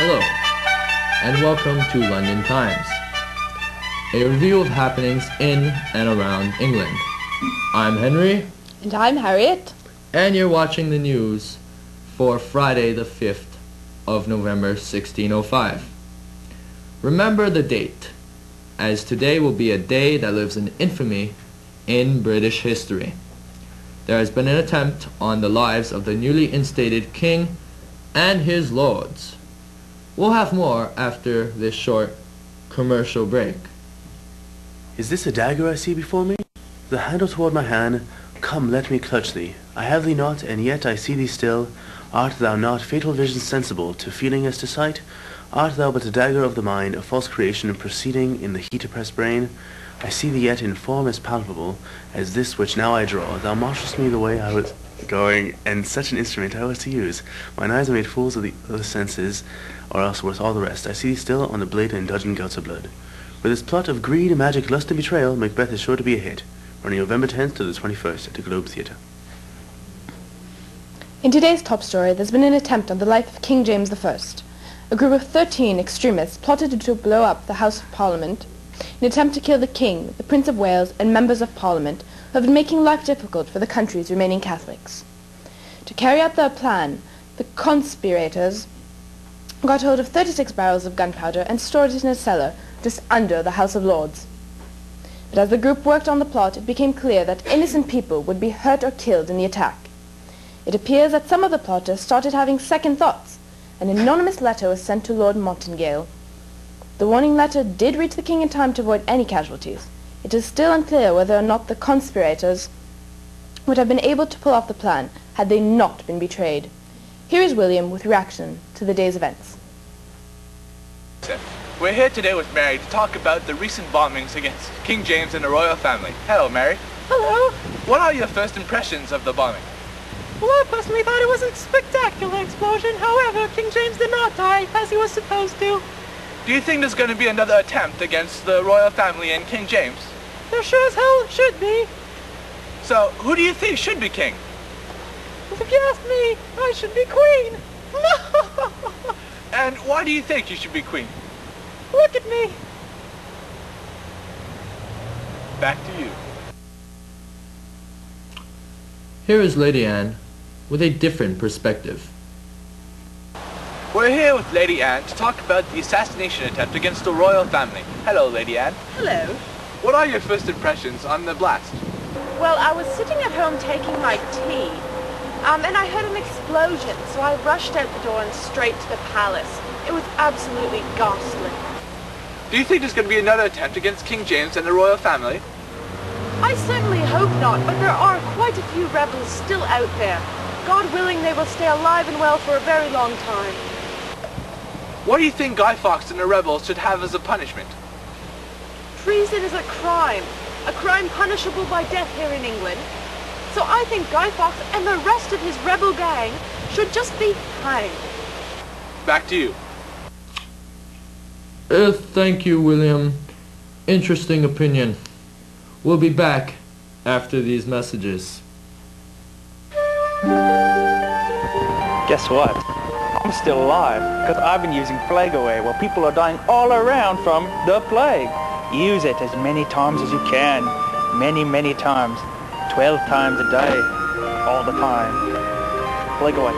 Hello, and welcome to London Times, a review of happenings in and around England. I'm Henry. And I'm Harriet. And you're watching the news for Friday the 5th of November 1605. Remember the date, as today will be a day that lives in infamy in British history. There has been an attempt on the lives of the newly instated king and his lords. We'll have more after this short commercial break. Is this a dagger I see before me? The handle toward my hand, come let me clutch thee. I have thee not, and yet I see thee still. Art thou not fatal vision sensible, to feeling as to sight? Art thou but a dagger of the mind, a false creation proceeding in the heat-oppressed brain? I see thee yet in form as palpable as this which now I draw. Thou marshallest me the way I was going, and such an instrument I was to use. Mine eyes are made fools of the other senses, or else worth all the rest. I see thee still on the blade and indulgent gouts of blood. With this plot of greed, magic, lust, and betrayal, Macbeth is sure to be a hit. Running November 10th to the 21st at the Globe Theatre. In today's top story, there's been an attempt on the life of King James I. A group of 13 extremists plotted to blow up the House of Parliament in an attempt to kill the King, the Prince of Wales, and members of Parliament who have been making life difficult for the country's remaining Catholics. To carry out their plan, the conspirators got hold of 36 barrels of gunpowder and stored it in a cellar just under the House of Lords. But as the group worked on the plot, it became clear that innocent people would be hurt or killed in the attack. It appears that some of the plotters started having second thoughts. An anonymous letter was sent to Lord Martingale. The warning letter did reach the king in time to avoid any casualties. It is still unclear whether or not the conspirators would have been able to pull off the plan had they not been betrayed. Here is William with reaction to the day's events. We're here today with Mary to talk about the recent bombings against King James and the royal family. Hello, Mary. Hello. What are your first impressions of the bombing? Well, I personally thought it was a spectacular explosion. However, King James did not die as he was supposed to. Do you think there's going to be another attempt against the royal family and King James? There sure as hell should be. So, who do you think should be king? Well, if you ask me, I should be queen. And why do you think you should be queen? Look at me. Back to you. Here is Lady Anne with a different perspective. We're here with Lady Anne to talk about the assassination attempt against the royal family. Hello, Lady Anne. Hello. What are your first impressions on the blast? Well, I was sitting at home taking my tea, and I heard an explosion, so I rushed out the door and straight to the palace. It was absolutely ghastly. Do you think there's going to be another attempt against King James and the royal family? I certainly hope not, but there are quite a few rebels still out there. God willing, they will stay alive and well for a very long time. What do you think Guy Fawkes and the rebels should have as a punishment? Treason is a crime punishable by death here in England. So I think Guy Fawkes and the rest of his rebel gang should just be hanged. Back to you. Thank you, William. Interesting opinion. We'll be back after these messages. Guess what? I'm still alive because I've been using Plague Away while people are dying all around from the plague. Use it as many times as you can. Many, many times. 12 times a day. All the time. Plague Away.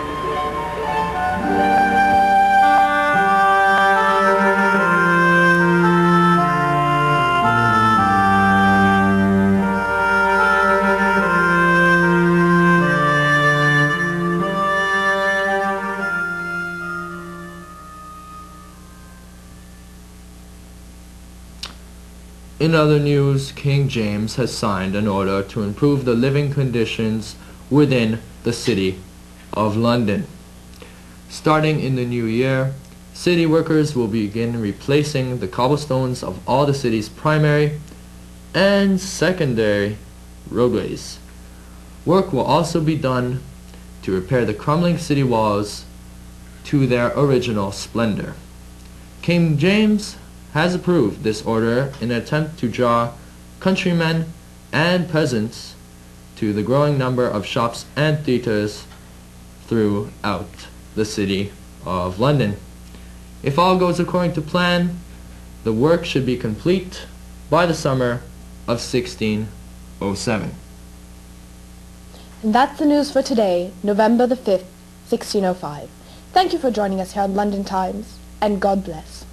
In other news, King James has signed an order to improve the living conditions within the City of London. Starting in the new year, city workers will begin replacing the cobblestones of all the city's primary and secondary roadways. Work will also be done to repair the crumbling city walls to their original splendor. King James has approved this order in an attempt to draw countrymen and peasants to the growing number of shops and theaters throughout the City of London. If all goes according to plan, the work should be complete by the summer of 1607. And that's the news for today, November the 5th, 1605. Thank you for joining us here on London Times, and God bless.